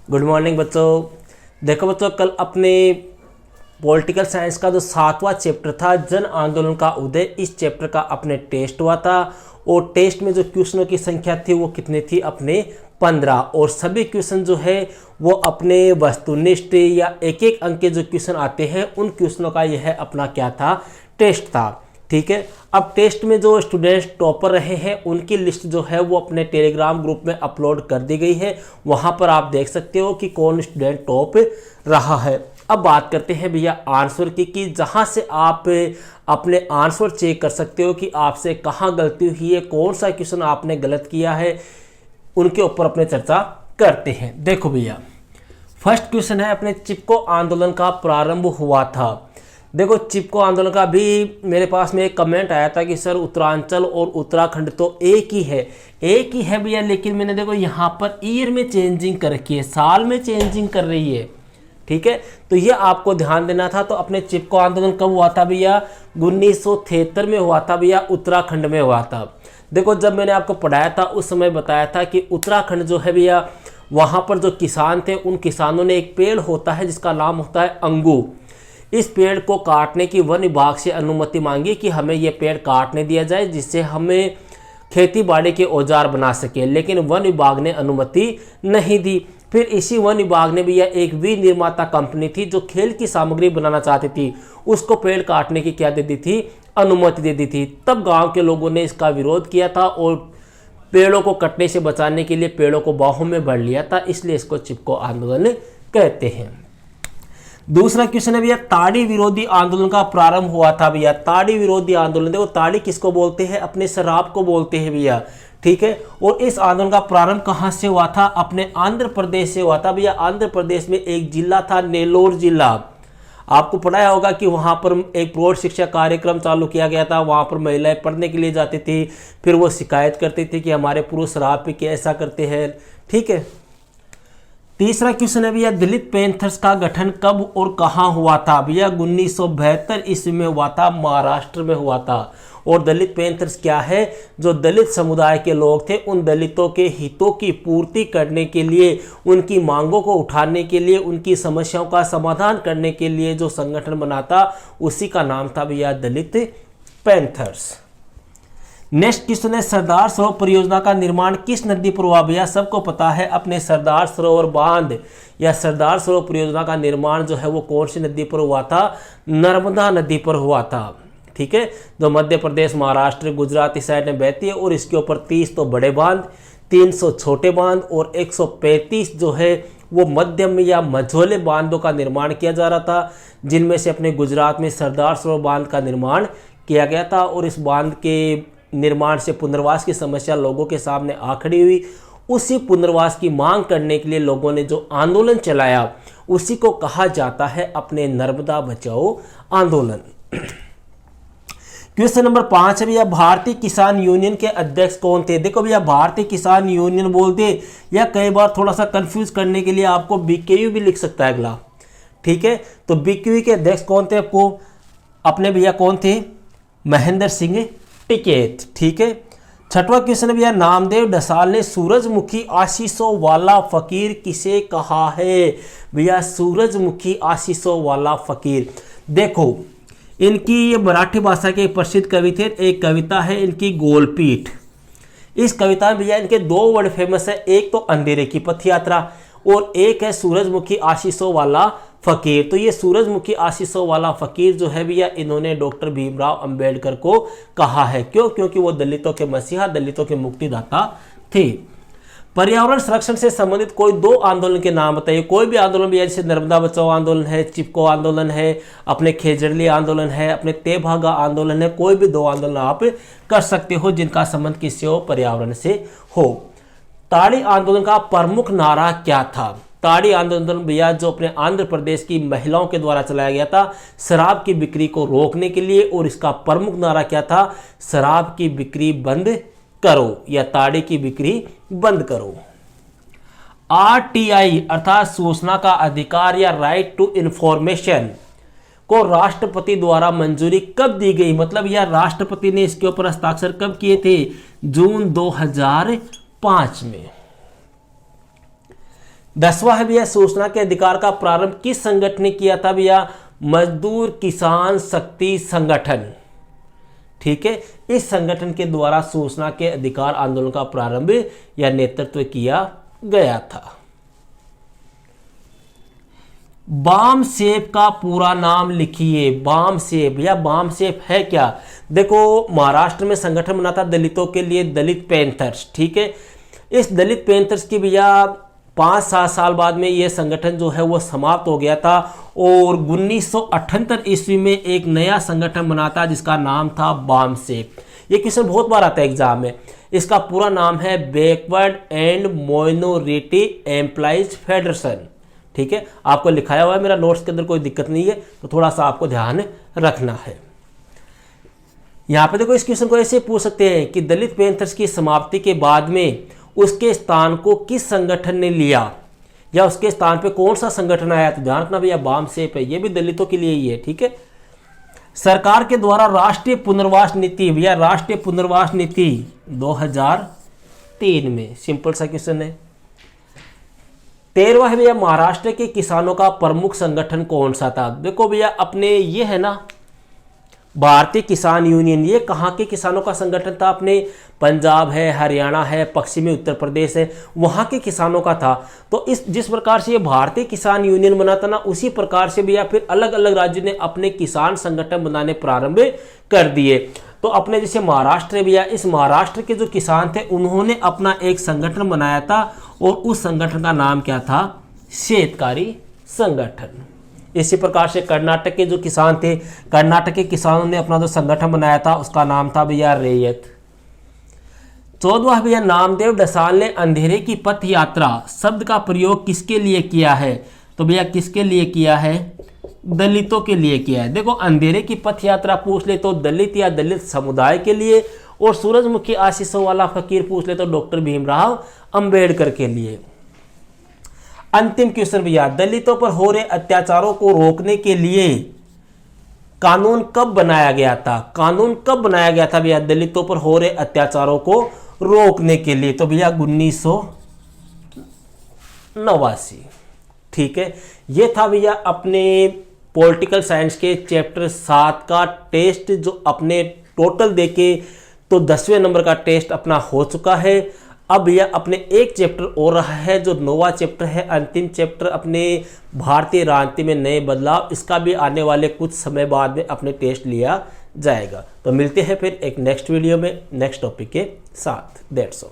Good morning बच्चों। देखो बच्चों, कल अपने पॉलिटिकल साइंस का जो 7वां चैप्टर था जन आंदोलन का उदय, इस चैप्टर का अपने टेस्ट हुआ था और टेस्ट में जो क्वेश्चनों की संख्या थी वो कितनी थी? अपने 15। और सभी क्वेश्चन जो है वो अपने वस्तुनिष्ठ या एक एक अंक के जो क्वेश्चन आते हैं उन क्वेश्चनों का यह अपना क्या था? टेस्ट था। ठीक है, अब टेस्ट में जो स्टूडेंट्स टॉपर रहे हैं उनकी लिस्ट जो है वो अपने टेलीग्राम ग्रुप में अपलोड कर दी गई है। वहां पर आप देख सकते हो कि कौन स्टूडेंट टॉप रहा है। अब बात करते हैं भैया आंसर की, कि जहां से आप अपने आंसर चेक कर सकते हो कि आपसे कहां गलती हुई है, कौन सा क्वेश्चन आपने गलत किया है, उनके ऊपर अपने चर्चा करते हैं। देखो भैया, फर्स्ट क्वेश्चन है अपने चिपको आंदोलन का प्रारंभ हुआ था। देखो, चिपको आंदोलन का भी मेरे पास में एक कमेंट आया था कि सर उत्तरांचल और उत्तराखंड तो एक ही है भैया, लेकिन मैंने देखो यहाँ पर ईयर में चेंजिंग कर रखी है, साल में चेंजिंग कर रही है। ठीक है, तो ये आपको ध्यान देना था। तो अपने चिपको आंदोलन कब हुआ था भैया? 1973 में हुआ था भैया, उत्तराखंड में हुआ था। देखो, जब मैंने आपको पढ़ाया था उस समय बताया था कि उत्तराखंड जो है भैया, वहाँ पर जो किसान थे उन किसानों ने एक पेड़ होता है जिसका नाम होता है अंगू। इस पेड़ को काटने की वन विभाग से अनुमति मांगी कि हमें यह पेड़ काटने दिया जाए जिससे हमें खेती बाड़ी के औजार बना सके, लेकिन वन विभाग ने अनुमति नहीं दी। फिर इसी वन विभाग ने भी एक विनिर्माता कंपनी थी जो खेल की सामग्री बनाना चाहती थी, उसको पेड़ काटने की क्या दे दी थी? अनुमति दे दी थी। तब गांव के लोगों ने इसका विरोध किया था और पेड़ों को कटने से बचाने के लिए पेड़ों को बाहों में भर लिया था, इसलिए इसको चिपको आंदोलन कहते हैं। दूसरा क्वेश्चन है भैया, ताड़ी विरोधी आंदोलन का प्रारंभ हुआ था भैया। ताड़ी विरोधी आंदोलन, देखो ताड़ी किसको बोलते हैं? अपने शराब को बोलते हैं भैया। ठीक है, और इस आंदोलन का प्रारंभ कहां से हुआ था? अपने आंध्र प्रदेश से हुआ था भैया। आंध्र प्रदेश में एक जिला था नेल्लोर जिला, आपको पढ़ाया होगा कि वहां पर एक प्रौढ़ शिक्षा कार्यक्रम चालू किया गया था। वहां पर महिलाएं पढ़ने के लिए जाती थी, फिर वो शिकायत करती थी कि हमारे पुरुष शराब पी के ऐसा करते हैं। ठीक है, तीसरा क्वेश्चन है भैया, दलित पैंथर्स का गठन कब और कहां हुआ था भैया? 1972 ईस्वी में हुआ था, महाराष्ट्र में हुआ था। और दलित पैंथर्स क्या है? जो दलित समुदाय के लोग थे उन दलितों के हितों की पूर्ति करने के लिए, उनकी मांगों को उठाने के लिए, उनकी समस्याओं का समाधान करने के लिए जो संगठन बना था उसी का नाम था भैया दलित पैंथर्स। नेक्स्ट क्वेश्चन है, सरदार सरोवर परियोजना का निर्माण किस नदी पर हुआ भैया? सबको पता है, अपने सरदार सरोवर बांध या सरदार सरोवर परियोजना का निर्माण जो है वो कौन सी नदी पर हुआ था? नर्मदा नदी पर हुआ था। ठीक है, जो मध्य प्रदेश, महाराष्ट्र, गुजरात इस साइड में बहती है और इसके ऊपर 30 तो बड़े बांध, 300 छोटे बांध और 135 जो है वो मध्यम या मझोले बांधों का निर्माण किया जा रहा था, जिनमें से अपने गुजरात में सरदार सरोवर बांध का निर्माण किया गया था। और इस बांध के निर्माण से पुनर्वास की समस्या लोगों के सामने आ खड़ी हुई। उसी पुनर्वास की मांग करने के लिए लोगों ने जो आंदोलन चलाया उसी को कहा जाता है अपने नर्मदा बचाओ आंदोलन। क्वेश्चन नंबर 5 है भैया, भारतीय किसान यूनियन के अध्यक्ष कौन थे? देखो भैया, भारतीय किसान यूनियन बोलते या कई बार थोड़ा सा कंफ्यूज करने के लिए आपको बीकेयू भी लिख सकता है अगला। ठीक है, तो बीकेयू के अध्यक्ष कौन थे? आपको अपने भैया कौन थे? महेंद्र सिंह टिकैत। ठीक है, छठवां क्वेश्चन भैया, नामदेव ढसाल ने सूरजमुखी आशीषों वाला फकीर किसे कहा है? भैया सूरजमुखी आशीषों वाला फकीर, देखो इनकी ये मराठी भाषा के प्रसिद्ध कवि थे। एक कविता है इनकी गोलपीठ। इस कविता में भैया इनके 2 वर्ड फेमस है, एक तो अंधेरे की पथ यात्रा और एक है सूरजमुखी आशीषों वाला फकीर। तो ये सूरजमुखी आशीषों वाला फकीर जो है भैया, इन्होंने डॉक्टर भीमराव अंबेडकर को कहा है। क्यों? क्योंकि वो दलितों के मसीहा, दलितों के मुक्तिदाता थे। पर्यावरण संरक्षण से संबंधित कोई 2 आंदोलन के नाम बताइए। कोई भी आंदोलन भैया, जैसे नर्मदा बचाओ आंदोलन है, चिपको आंदोलन है, अपने खेजड़ली आंदोलन है, अपने तेभागा आंदोलन है, कोई भी 2 आंदोलन आप कर सकते हो जिनका संबंध किससे हो? पर्यावरण से हो। ताड़ी आंदोलन का प्रमुख नारा क्या था? ताड़ी आंदोलन भैया जो अपने आंध्र प्रदेश की महिलाओं के द्वारा चलाया गया था शराब की बिक्री को रोकने के लिए, और इसका प्रमुख नारा क्या था? शराब की बिक्री बंद करो या ताड़ी की बिक्री बंद करो। आरटीआई अर्थात सूचना का अधिकार या राइट टू इंफॉर्मेशन को राष्ट्रपति द्वारा मंजूरी कब दी गई? मतलब यह राष्ट्रपति ने इसके ऊपर हस्ताक्षर कब किए थे? जून 2005 में। 10वां है भैया सूचना के अधिकार का प्रारंभ किस संगठन ने किया था भैया? मजदूर किसान शक्ति संगठन। ठीक है, इस संगठन के द्वारा सूचना के अधिकार आंदोलन का प्रारंभ या नेतृत्व किया गया था। बामसेफ का पूरा नाम लिखिए। बामसेफ या बामसेफ है क्या? देखो, महाराष्ट्र में संगठन बना था दलितों के लिए, दलित पैंथर्स। ठीक है, इस दलित पैंथर्स की भैया 5-7 साल बाद में ये संगठन जो है वो समाप्त हो गया था और 1978 ईस्वी में एक नया संगठन बना था जिसका नाम था बामसेफ। ये क्वेश्चन बहुत बार आता है एग्जाम में। इसका पूरा नाम है backward and minority employees federation. ठीक है, आपको लिखाया हुआ है मेरा नोट्स के अंदर, कोई दिक्कत नहीं है, तो थोड़ा सा आपको ध्यान रखना है। यहां पे देखो, इस क्वेश्चन को ऐसे पूछ सकते हैं कि दलित पैंथर्स की समाप्ति के बाद में उसके स्थान को किस संगठन ने लिया, या उसके स्थान पे कौन सा संगठन आया? तो ध्यान रखना भैया बामसेफ है, ये भी दलितों के लिए ही है। ठीक है, सरकार के द्वारा राष्ट्रीय पुनर्वास नीति, भैया राष्ट्रीय पुनर्वास नीति 2003 में, सिंपल सा क्वेश्चन है। 13वां है भैया महाराष्ट्र के किसानों का प्रमुख संगठन कौन सा था? देखो भैया, अपने ये है ना भारतीय किसान यूनियन, ये कहाँ के किसानों का संगठन था? अपने पंजाब है, हरियाणा है, पश्चिमी उत्तर प्रदेश है, वहाँ के किसानों का था। तो इस जिस प्रकार से ये भारतीय किसान यूनियन बना था ना, उसी प्रकार से भी या फिर अलग अलग राज्यों ने अपने किसान संगठन बनाने प्रारंभ कर दिए। तो अपने जैसे महाराष्ट्र है भैया, इस महाराष्ट्र के जो किसान थे उन्होंने अपना एक संगठन बनाया था और उस संगठन का नाम क्या था? शेतकारी संगठन। इसी प्रकार से कर्नाटक के जो किसान थे, कर्नाटक के किसानों ने अपना जो संगठन बनाया था उसका नाम था भैया रैयत। 14वां भैया नामदेव डसाल ने अंधेरे की पथ यात्रा शब्द का प्रयोग किसके लिए किया है? तो भैया किसके लिए किया है? दलितों के लिए किया है। देखो, अंधेरे की पथ यात्रा पूछ ले तो दलित या दलित समुदाय के लिए, और सूरजमुखी आशीषों वाला फकीर पूछ ले तो डॉक्टर भीमराव अंबेडकर के लिए। अंतिम क्वेश्चन भैया, दलितों पर हो रहे अत्याचारों को रोकने के लिए कानून कब बनाया गया था? कानून कब बनाया गया था भैया दलितों पर हो रहे अत्याचारों को रोकने के लिए? तो भैया 1989। ठीक है, ये था भैया अपने पॉलिटिकल साइंस के चैप्टर 7 का टेस्ट, जो अपने टोटल देके तो 10वें नंबर का टेस्ट अपना हो चुका है। अब यह अपने एक चैप्टर और रहा है, जो 9वां चैप्टर है, अंतिम चैप्टर अपने भारतीय राजनीति में नए बदलाव, इसका भी आने वाले कुछ समय बाद में अपने टेस्ट लिया जाएगा। तो मिलते हैं फिर एक नेक्स्ट वीडियो में नेक्स्ट टॉपिक के साथ। That's all.